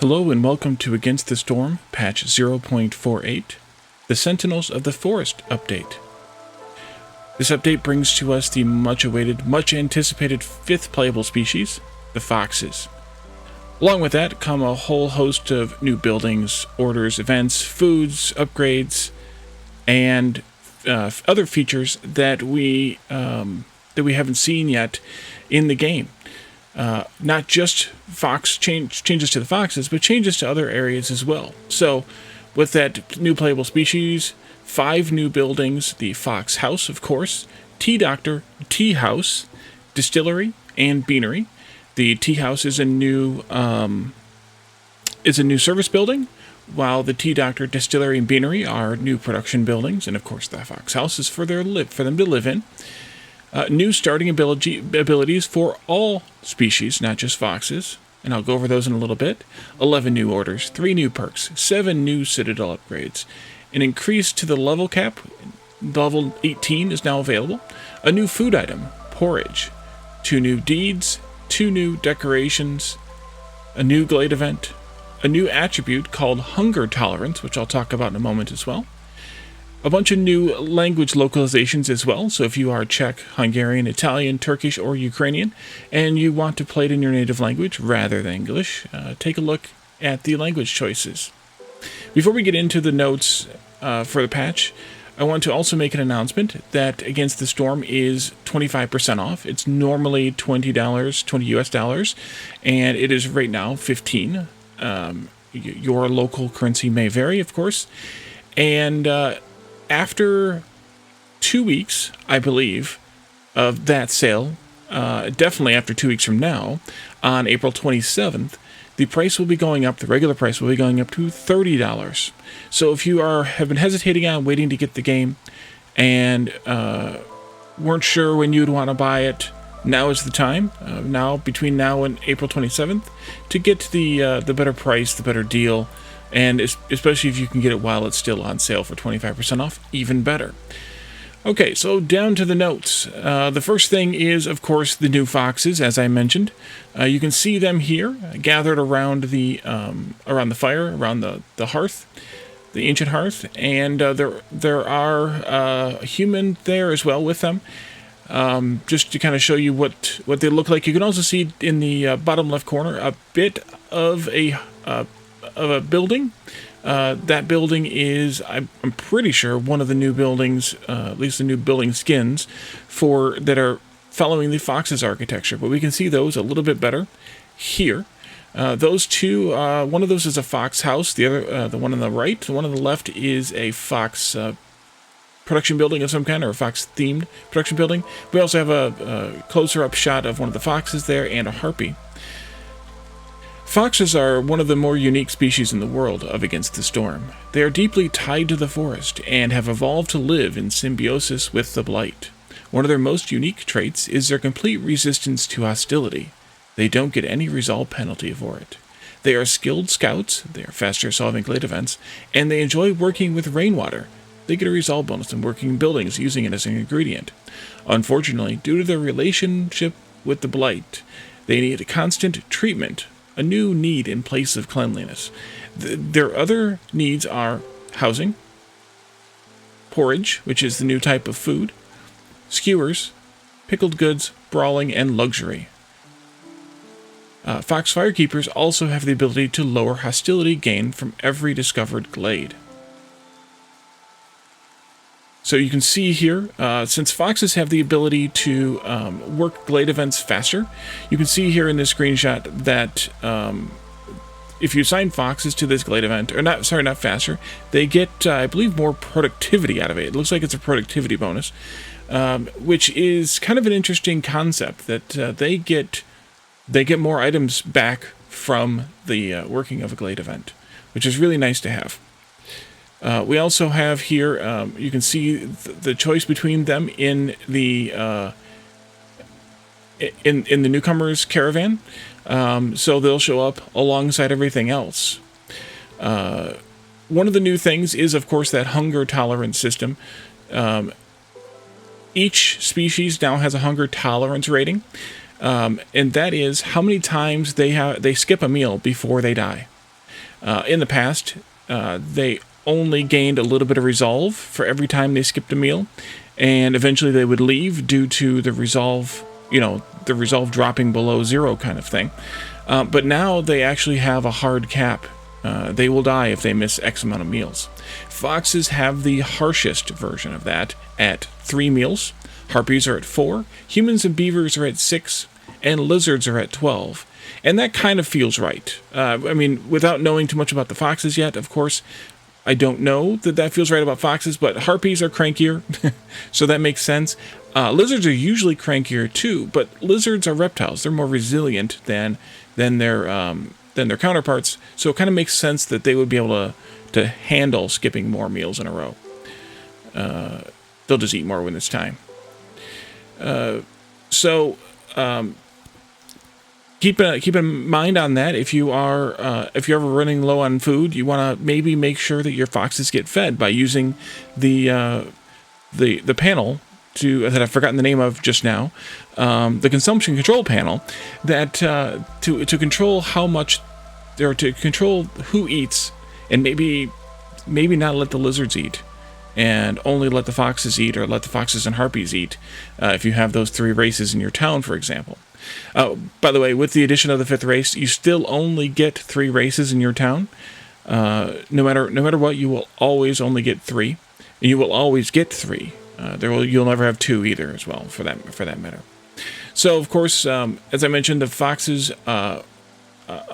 Hello and welcome to Against the Storm, patch 0.48, the Sentinels of the Forest update. This update brings to us the much-awaited, much-anticipated 5th playable species, the foxes. Along with that come a whole host of new buildings, orders, events, foods, upgrades, and other features that we haven't seen yet in the game. Not just changes to the foxes, but changes to other areas as well. So, with that new playable species, 5 new buildings: the Fox House, of course, Tea Doctor, Tea House, Distillery, and Beanery. The Tea House is a new service building, while the Tea Doctor, Distillery, and Beanery are new production buildings, and of course the Fox House is for them to live in. New starting abilities for all species, not just foxes, and I'll go over those in a little bit. 11 new orders, 3 new perks, 7 new Citadel upgrades, an increase to the level cap, level 18 is now available, a new food item, porridge, 2 new deeds, 2 new decorations, a new glade event, a new attribute called Hunger Tolerance, which I'll talk about in a moment as well. A bunch of new language localizations as well, so if you are Czech, Hungarian, Italian, Turkish, or Ukrainian, and you want to play it in your native language rather than English, take a look at the language choices. Before we get into the notes for the patch, I want to also make an announcement that Against the Storm is 25% off. It's normally $20, 20 US dollars, and it is right now 15. Your local currency may vary, of course, and after 2 weeks, I believe, of that sale, definitely after 2 weeks from now, on April 27th, the price will be going up, the regular price will be going up to $30. So if you have been hesitating on waiting to get the game and weren't sure when you'd want to buy it, now is the time, between now and April 27th, to get the better price, the better deal, and especially if you can get it while it's still on sale for 25% off, even better. Okay, so down to the notes. The first thing is, of course, the new foxes, as I mentioned. You can see them here, gathered around the fire, around the hearth, the ancient hearth, and there are a human there as well with them. Just to kind of show you what they look like. You can also see in the bottom left corner a bit of a building. That building is, I'm pretty sure, one of the new buildings, at least the new building skins that are following the Fox's architecture. But we can see those a little bit better here. Those two, one of those is a Fox House. The other, the one on the right, the one on the left is a Fox production building of some kind, or a Fox-themed production building. We also have a closer-up shot of one of the foxes there and a harpy. Foxes are one of the more unique species in the world of Against the Storm. They are deeply tied to the forest and have evolved to live in symbiosis with the blight. One of their most unique traits is their complete resistance to hostility. They don't get any resolve penalty for it. They are skilled scouts, they are faster solving glade events, and they enjoy working with rainwater. They get a resolve bonus in working in buildings using it as an ingredient. Unfortunately, due to their relationship with the blight, they need a constant treatment, a new need in place of cleanliness. Their other needs are housing, porridge, which is the new type of food, skewers, pickled goods, brawling, and luxury. Fox Firekeepers also have the ability to lower hostility gained from every discovered glade. So you can see here, since foxes have the ability to work glade events faster, you can see here in this screenshot that if you assign foxes to this glade event, or not faster, they get, I believe, more productivity out of it. It looks like it's a productivity bonus, which is kind of an interesting concept, that they get more items back from the working of a glade event, which is really nice to have. We also have here, you can see the choice between them in the newcomers caravan, so they'll show up alongside everything else. One of the new things is, of course, that hunger tolerance system. Each species now has a hunger tolerance rating, and that is how many times they skip a meal before they die. In the past, they only gained a little bit of resolve for every time they skipped a meal, and eventually they would leave due to the resolve, the resolve dropping below 0 kind of thing. But now they actually have a hard cap. They will die if they miss X amount of meals. Foxes have the harshest version of that at 3 meals. Harpies are at 4. Humans and beavers are at 6. And lizards are at 12. And that kind of feels right. Without knowing too much about the foxes yet, of course, I don't know that feels right about foxes, but harpies are crankier, so that makes sense. Lizards are usually crankier too, but lizards are reptiles. They're more resilient than their counterparts, so it kind of makes sense that they would be able to handle skipping more meals in a row. They'll just eat more when it's time. Keep in mind on that. If you're ever running low on food, you want to maybe make sure that your foxes get fed by using the panel that I've forgotten the name of just now, the consumption control panel, that to control how much, or to control who eats, and maybe not let the lizards eat, and only let the foxes eat, or let the foxes and harpies eat, if you have those 3 races in your town, for example. By the way, with the addition of the 5th race, you still only get 3 races in your town. No matter what, you will always only get 3, and you will always get 3. You'll never have 2 either, as well, for that matter. So, of course, as I mentioned, the foxes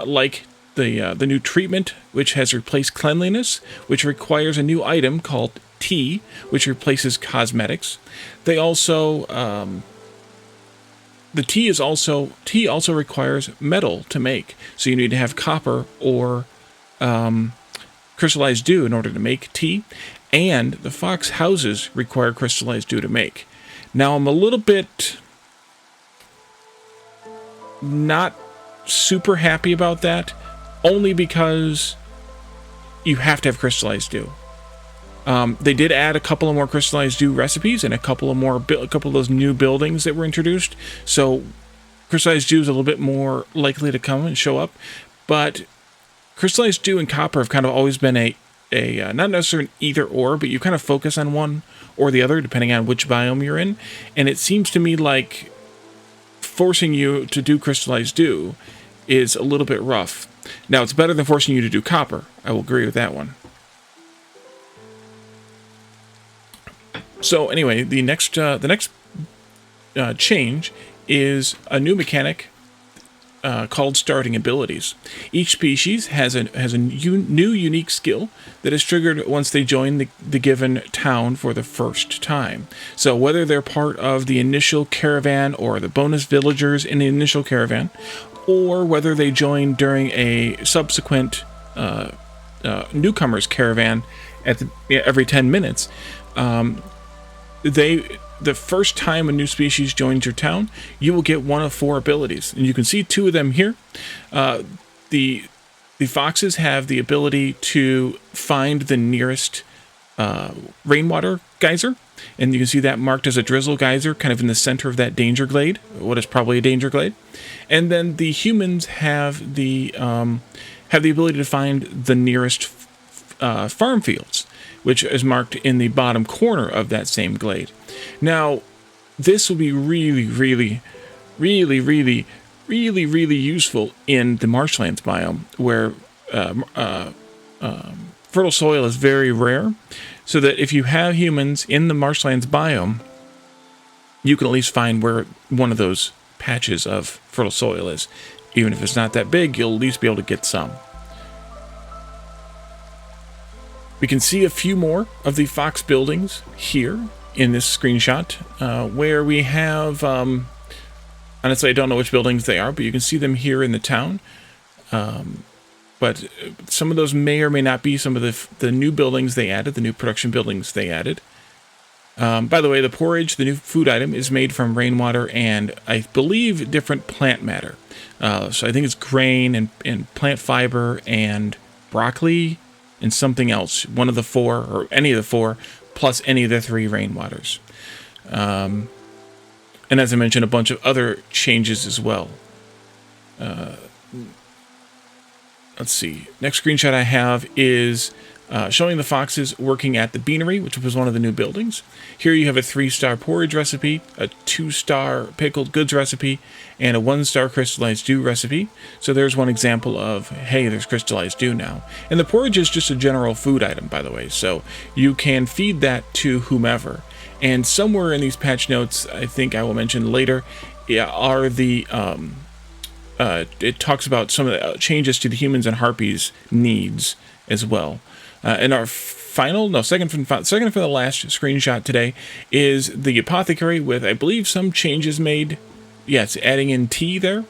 like the new treatment, which has replaced cleanliness, which requires a new item called tea, which replaces cosmetics. They also the tea also requires metal to make, so you need to have copper or crystallized dew in order to make tea, and the fox houses require crystallized dew to make. Now, I'm a little bit not super happy about that, only because you have to have crystallized dew. They did add a couple of more crystallized dew recipes and a couple of those new buildings that were introduced. So crystallized dew is a little bit more likely to come and show up. But crystallized dew and copper have kind of always been a not necessarily an either or, but you kind of focus on one or the other depending on which biome you're in. And it seems to me like forcing you to do crystallized dew is a little bit rough. Now, it's better than forcing you to do copper. I will agree with that one. So anyway, the next change is a new mechanic called starting abilities. Each species has a new unique skill that is triggered once they join the given town for the first time. So whether they're part of the initial caravan or the bonus villagers in the initial caravan, or whether they join during a subsequent newcomers caravan every 10 minutes, the first time a new species joins your town, you will get one of 4 abilities, and you can see 2 of them here. The foxes have the ability to find the nearest rainwater geyser, and you can see that marked as a drizzle geyser, kind of in the center of that danger glade, what is probably a danger glade. And then the humans have the ability to find the nearest farm fields, which is marked in the bottom corner of that same glade. Now, this will be really, really, really, really, really, really useful in the marshlands biome, where fertile soil is very rare, so that if you have humans in the marshlands biome, you can at least find where one of those patches of fertile soil is. Even if it's not that big, you'll at least be able to get some. We can see a few more of the fox buildings here in this screenshot, where we have, honestly, I don't know which buildings they are, but you can see them here in the town. But some of those may or may not be some of the new buildings they added, the new production buildings they added. By the way, the porridge, the new food item, is made from rainwater and, I believe, different plant matter. So I think it's grain and plant fiber and broccoli and something else, one of the 4, or any of the 4, plus any of the 3 rainwaters. And as I mentioned, a bunch of other changes as well. let's see. Next screenshot I have is showing the foxes working at the beanery, which was one of the new buildings. Here you have a 3-star porridge recipe, a 2-star pickled goods recipe, and a 1-star crystallized dew recipe. So there's one example of, hey, there's crystallized dew now. And the porridge is just a general food item, by the way, so you can feed that to whomever. And somewhere in these patch notes, I think I will mention later, are the it talks about some of the changes to the humans and harpies needs as well. And our second from the last screenshot today is the apothecary with, I believe, some changes made. Yes, adding in tea there.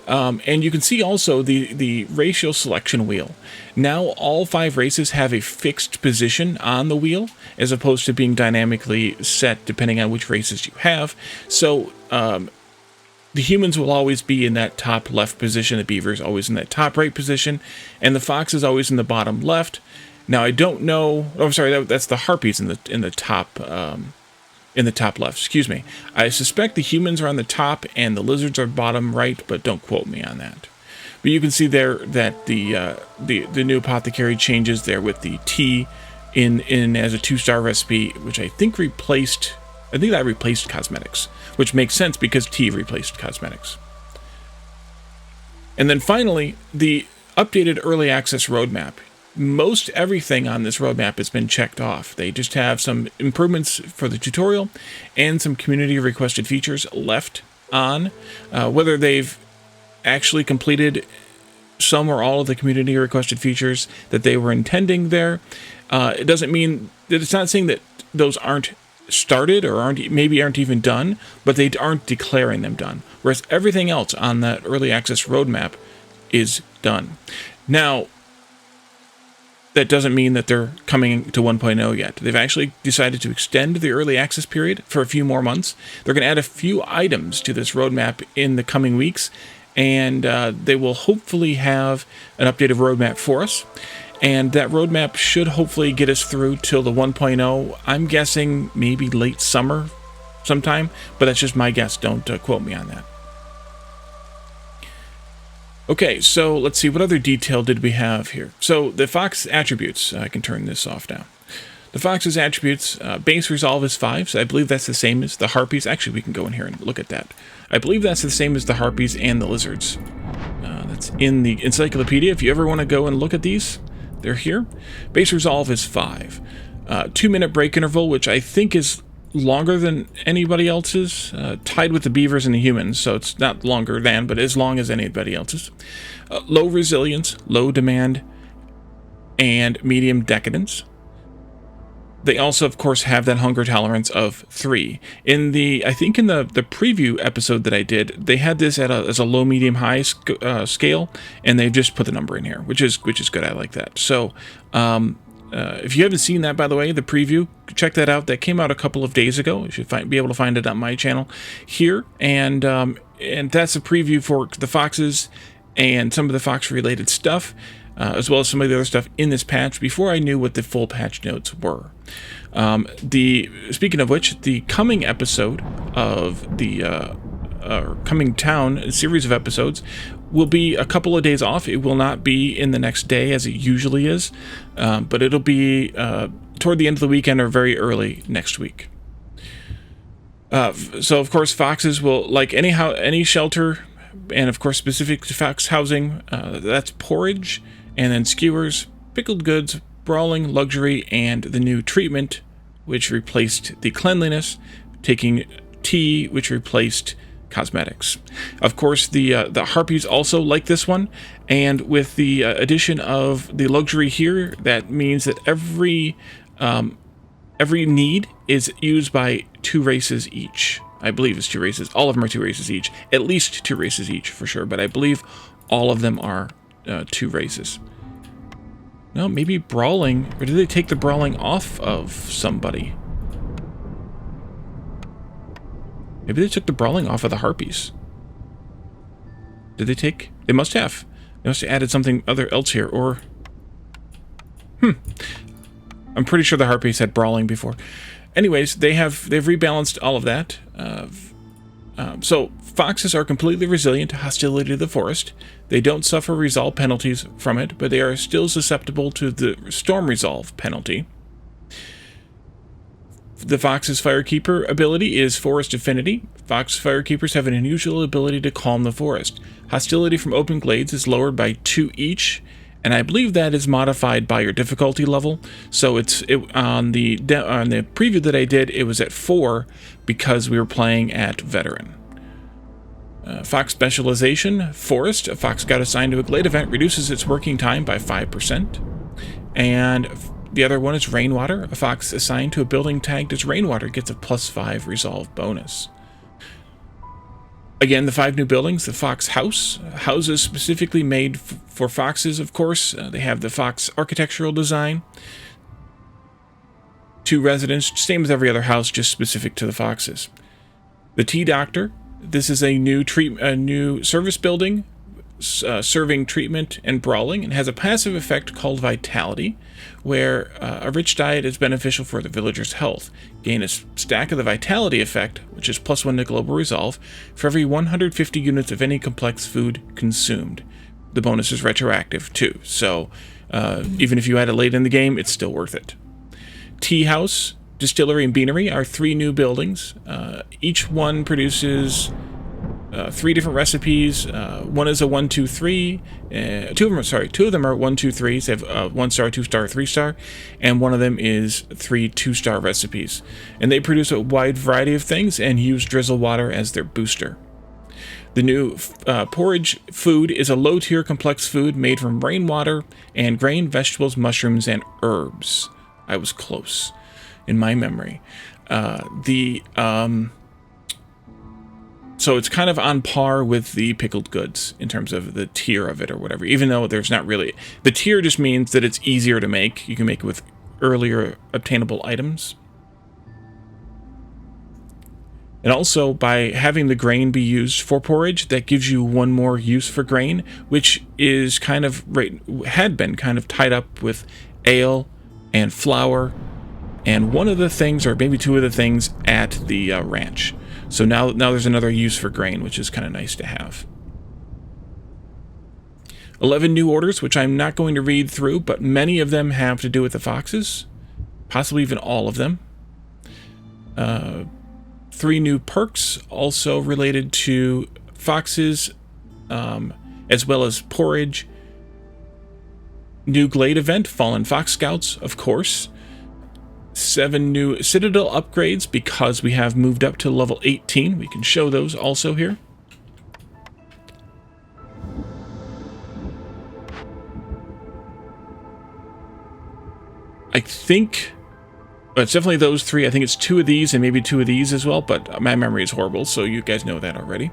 And you can see also the racial selection wheel. Now all 5 races have a fixed position on the wheel, as opposed to being dynamically set depending on which races you have. So the humans will always be in that top left position, the beaver is always in that top right position, and the fox is always in the bottom left. Now I don't know. Oh, I'm sorry. That's the harpies in the top left. Excuse me. I suspect the humans are on the top and the lizards are bottom right, but don't quote me on that. But you can see there that the new apothecary changes there with the tea in as a 2-star recipe, which I think replaced. I think that replaced cosmetics, which makes sense because tea replaced cosmetics. And then finally, the updated early access roadmap. Most everything on this roadmap has been checked off. They just have some improvements for the tutorial and some community requested features left on. Whether they've actually completed some or all of the community requested features that they were intending there, it doesn't mean that it's not saying that those aren't started or aren't even done, but they aren't declaring them done. Whereas everything else on that early access roadmap is done. Now, that doesn't mean that they're coming to 1.0 yet. They've actually decided to extend the early access period for a few more months. They're going to add a few items to this roadmap in the coming weeks, and they will hopefully have an updated roadmap for us. And that roadmap should hopefully get us through till the 1.0. I'm guessing maybe late summer sometime, but that's just my guess. Don't quote me on that. Okay, so let's see, what other detail did we have here? So the fox attributes, I can turn this off now. The fox's attributes, base resolve is 5, so I believe that's the same as the harpies. Actually, we can go in here and look at that. I believe that's the same as the harpies and the lizards. That's in the encyclopedia. If you ever want to go and look at these, they're here. Base resolve is 5. 2-minute break interval, which I think is longer than anybody else's, tied with the beavers and the humans, so it's not longer than, but as long as anybody else's. Low resilience, low demand, and medium decadence. They also, of course, have that hunger tolerance of 3. I think in the preview episode that I did, they had this as a low, medium, high scale, and they've just put the number in here, which is good. I like that. So, if you haven't seen that, by the way, the preview, check that out. That came out a couple of days ago. You should be able to find it on my channel here, and that's a preview for the foxes and some of the fox-related stuff, as well as some of the other stuff in this patch before I knew what the full patch notes were. Speaking of which, the coming episode of the coming town, a series of episodes, will be a couple of days off. It will not be in the next day as it usually is, but it'll be toward the end of the weekend or very early next week. So, of course, foxes will, like any shelter, and of course specific to fox housing, that's porridge, and then skewers, pickled goods, brawling, luxury, and the new treatment, which replaced the cleanliness, taking tea, which replaced cosmetics. Of course, the harpies also like this one, and with the addition of the luxury here, that means that every need is used by 2 races each. I believe it's 2 races. All of them are 2 races each. At least 2 races each, for sure, but I believe all of them are 2 races. No, maybe brawling, or did they take the brawling off of somebody? Maybe they took the brawling off of the harpies. Did they take? They must have. They must have added something else here, or... I'm pretty sure the harpies had brawling before. Anyways, they've rebalanced all of that. So Foxes are completely resilient to hostility to the forest. They don't suffer resolve penalties from it, but they are still susceptible to the storm resolve penalty. The Fox's Firekeeper ability is Forest Affinity. Fox Firekeepers have an unusual ability to calm the forest. Hostility from open glades is lowered by 2 each, and I believe that is modified by your difficulty level. So on the preview that I did, it was at 4 because we were playing at Veteran. Fox Specialization, Forest. A fox got assigned to a glade event reduces its working time by 5%. And the other one is Rainwater. A fox assigned to a building tagged as Rainwater gets a +5 resolve bonus. Again, the 5 new buildings. The Fox House. Houses specifically made for foxes, of course. They have the Fox architectural design. 2 residents, same as every other house, just specific to the foxes. The Tea Doctor. This is a new service building serving treatment and brawling, and has a passive effect called Vitality, where a rich diet is beneficial for the villager's health. Gain a stack of the Vitality effect, which is +1 to global resolve, for every 150 units of any complex food consumed. The bonus is retroactive too, so even if you had it late in the game, it's still worth it. Tea House, Distillery, and Beanery are 3 new buildings. Each one produces 3 different recipes. One is a 1, 2, 3. Two of them are 1, 2, 3s. They have 1 star, 2 star, 3 star, and one of them is 3 2-star recipes. And they produce a wide variety of things and use drizzle water as their booster. The new porridge food is a low-tier complex food made from rainwater and grain, vegetables, mushrooms, and herbs. I was close in my memory. So it's kind of on par with the pickled goods in terms of the tier of it or whatever, even though there's not really... The tier just means that it's easier to make. You can make it with earlier obtainable items. And also, by having the grain be used for porridge, that gives you 1 more use for grain, which is had been kind of tied up with ale and flour, and one of the things, or maybe 2 of the things, at the ranch. So now there's another use for grain, which is kind of nice to have. 11 new orders, which I'm not going to read through, but many of them have to do with the foxes, possibly even all of them. 3 new perks, also related to foxes, as well as porridge. New glade event, Fallen Fox Scouts, of course. 7 new Citadel upgrades because we have moved up to level 18. We can show those also here. I think it's definitely those 3. I think it's 2 of these and maybe 2 of these as well, but my memory is horrible, so you guys know that already.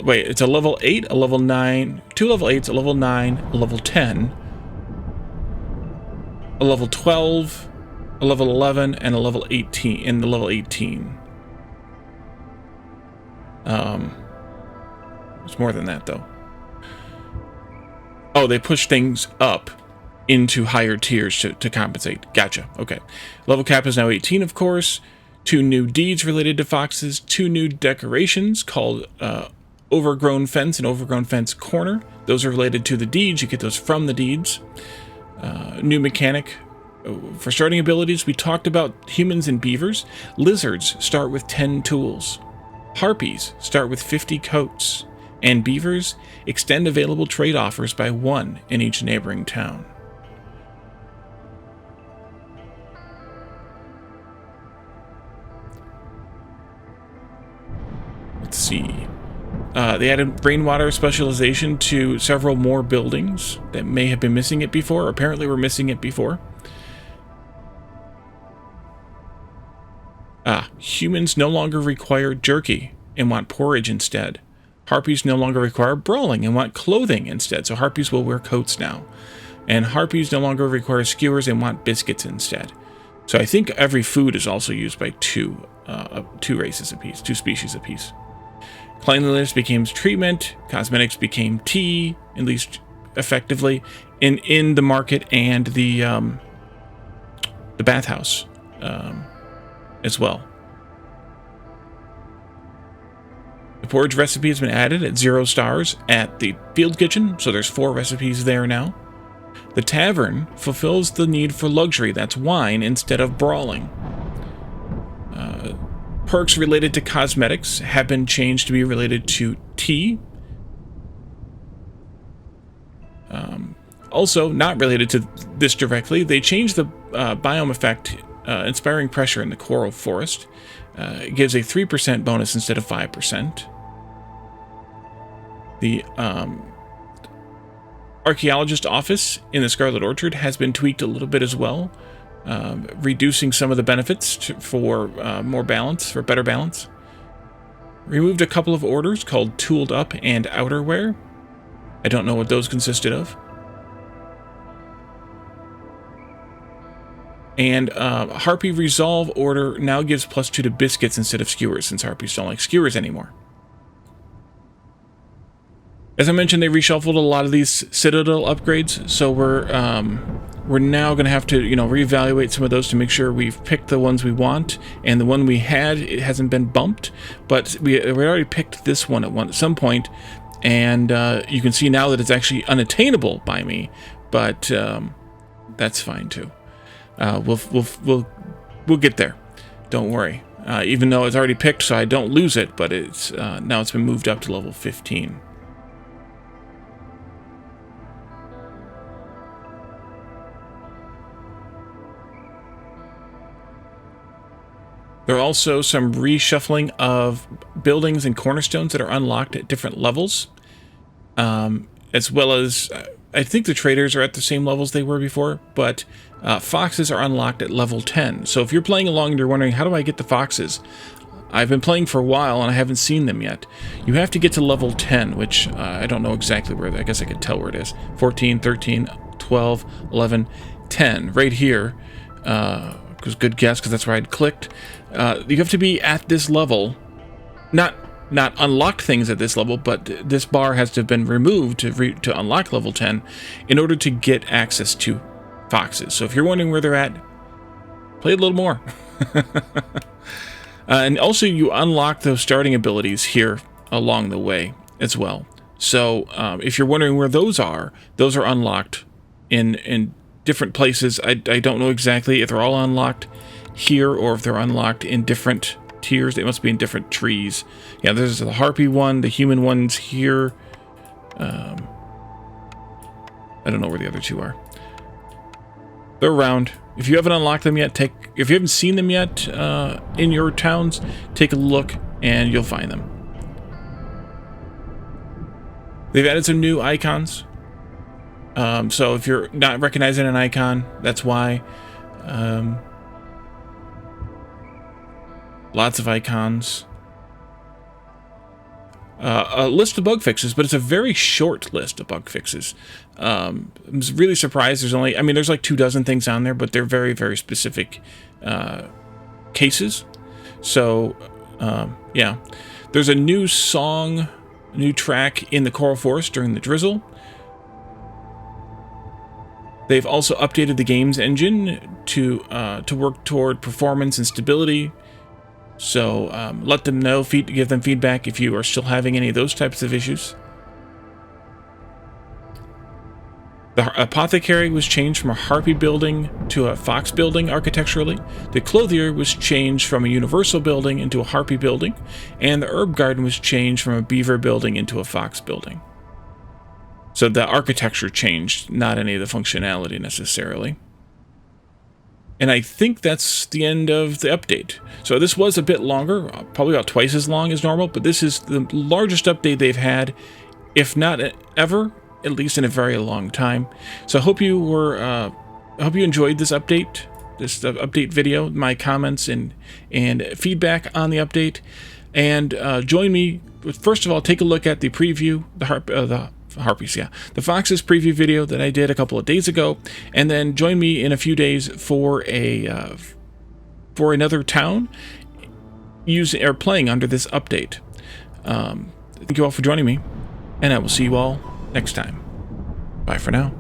Wait, it's a level 8, a level 9, 2 level 8s, a level 9, a level 10, a level 12, a level 11, and a level 18, in the level 18. It's more than that, though. Oh, they push things up into higher tiers to compensate. Gotcha. Okay. Level cap is now 18, of course. 2 new deeds related to foxes. 2 new decorations called Overgrown Fence and Overgrown Fence Corner. Those are related to the deeds. You get those from the deeds. New mechanic for starting abilities. We talked about humans and beavers. Lizards start with 10 tools. Harpies start with 50 coats. And beavers extend available trade offers by 1 in each neighboring town. Let's see. They added rainwater specialization to several more buildings that may have been missing it before, or apparently were missing it before. Humans no longer require jerky and want porridge instead. Harpies no longer require brawling and want clothing instead, so harpies will wear coats now. And harpies no longer require skewers and want biscuits instead. So I think every food is also used by 2 races apiece, 2 species apiece. Cleanliness became treatment, cosmetics became tea, at least effectively, in the market and the bathhouse as well. The porridge recipe has been added at 0 stars at the field kitchen, so there's 4 recipes there now. The tavern fulfills the need for luxury, that's wine, instead of brawling. Perks related to cosmetics have been changed to be related to tea. Also, not related to this directly, they changed the biome effect, inspiring pressure in the coral forest. It gives a 3% bonus instead of 5%. The archaeologist office in the Scarlet Orchard has been tweaked a little bit as well, reducing some of the benefits for more balance, for better balance. Removed a couple of orders called Tooled Up and Outerwear. I don't know what those consisted of. And Harpy Resolve order now gives +2 to biscuits instead of skewers, since Harpies don't like skewers anymore. As I mentioned, they reshuffled a lot of these Citadel upgrades, so we're now going to have to, reevaluate some of those to make sure we've picked the ones we want, and the one we had, it hasn't been bumped, but we already picked this one at some point, and you can see now that it's actually unattainable by me, but that's fine too. We'll get there. Don't worry. Even though it's already picked, so I don't lose it, but it's now it's been moved up to level 15. There are also some reshuffling of buildings and cornerstones that are unlocked at different levels, as well as I think the traders are at the same levels they were before, but foxes are unlocked at level 10. So if you're playing along and you're wondering, how do I get the foxes? I've been playing for a while and I haven't seen them yet. You have to get to level 10, which I don't know exactly where, I guess I could tell where it is. 14, 13, 12, 11, 10, right here. Was a good guess because that's where I'd clicked. You have to be at this level, not unlock things at this level, but this bar has to have been removed to unlock level 10 in order to get access to foxes. So if you're wondering where they're at, play a little more. And also you unlock those starting abilities here along the way as well. So if you're wondering where those are unlocked in different places. I don't know exactly if they're all unlocked here or if they're unlocked in different tiers. They must be in different trees. Yeah, there's the Harpy one, the human one's here. I don't know where the other two are. They're around. If you haven't unlocked them yet, if you haven't seen them yet in your towns, take a look and you'll find them. They've added some new icons. So if you're not recognizing an icon, that's why. Lots of icons. A list of bug fixes, but it's a very short list of bug fixes. I'm really surprised there's only, there's like 24 things on there, but they're very, very specific cases. So, yeah. There's a new song, new track in the Coral Forest during the drizzle. They've also updated the game's engine to work toward performance and stability. So let them know, give them feedback if you are still having any of those types of issues. The apothecary was changed from a harpy building to a fox building architecturally. The clothier was changed from a universal building into a harpy building. And the herb garden was changed from a beaver building into a fox building. So the architecture changed, not any of the functionality necessarily. And I think that's the end of the update. So this was a bit longer, probably about twice as long as normal, but this is the largest update they've had, if not ever, at least in a very long time. So I hope you enjoyed this update, update video, my comments and feedback on the update. And join me. First of all, take a look at the preview, the Harpies, yeah. The Foxes preview video that I did a couple of days ago, and then join me in a few days for another town playing under this update. Thank you all for joining me, and I will see you all next time. Bye for now.